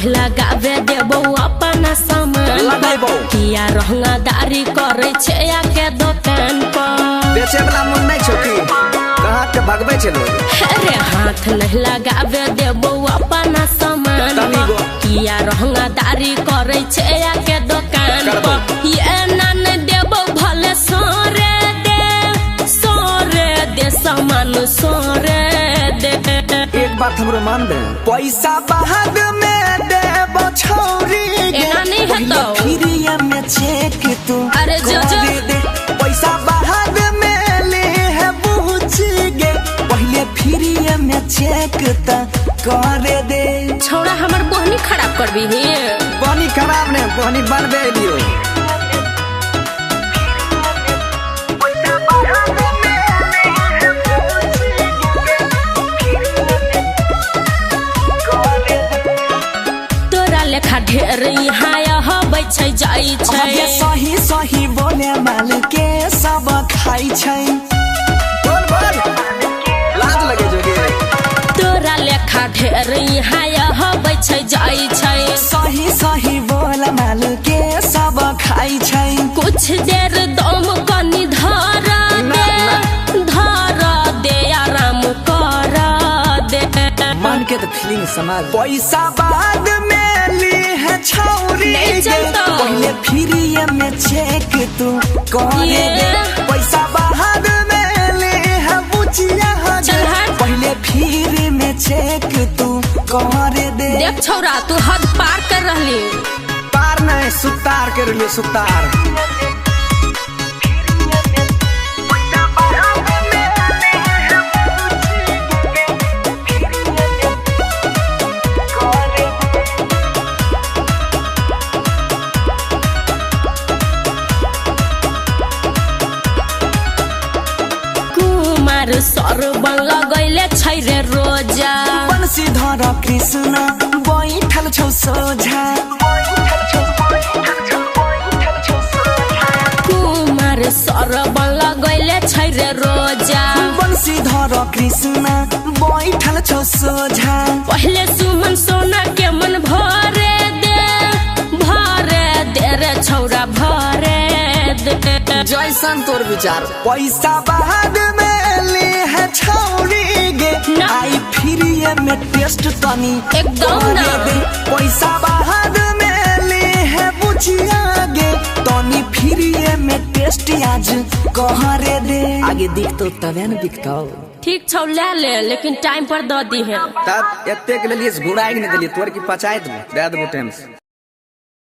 नहीं लगावे देबो अपना सामान किया रहंगादारी करे छे के दुकान पर बेचे वाला मन नहीं छोकी कहां के भगवे छे लोग अरे हाथ नहीं लगावे देबो अपना सामान किया रहंगादारी करे छे के दुकान पर ये ना नहीं देबो भले सोरे दे सामान सोरे दे। एक बात हमरो मान दे पैसा बहाद में दे बछौरी एना नहीं है तो फिरिया में चेक तू अरे जो दे पैसा बहाद में ले है बुझी गे पहले फिरिया में चेक त करे दे छोड़ा हमर बहनी खराब करबी है बहनी खराब ने बहनी बनबे दियो लेखा ढेर यहाँ हबै छै जाई छै सही सही बोले माल के सब खाई छै बोल बोल लाज लगे जोगे तोरा लेखा ढेर यहाँ हबै छै जाई छै सही सही बोले माल के सब खाई छै कुछ देर दम कनी धर दे आराम कर दे मन के तो फीलिंग समझ पैसा बाद में छौरी पहले फिरिया में चेक तू करे दे पैसा बाहर में ले है बुचिया पहले फिर में चेक तू करे दे देख छौरा तू हद पार कर रहली पार नहीं सुतार कर रहली सुतार सर बन लगैले छै रे रोजा बंशीधर कृष्ण बैठल छौ सोझा कुमार सर बन लगैले छै रे रोजा बंशीधर कृष्ण बैठल छौ सोझा पहले सुमन सोना के मन भरे दे रे छौरा भरे दे जैसन तोर विचार पैसा बाद में ले है छौरी गे आई फिरिया में टेस्ट तनी एकदम ना दे पैसा बाद में ले है बुचिया गे तनी फिरिया में टेस्ट आज कहरे दे आगे दिख तो तबे न दिखता ठीक छौ ले लेकिन टाइम पर द दी है तब एते के लिए घुराई नहीं देली तोर की पंचायत में दे देबो टाइम से।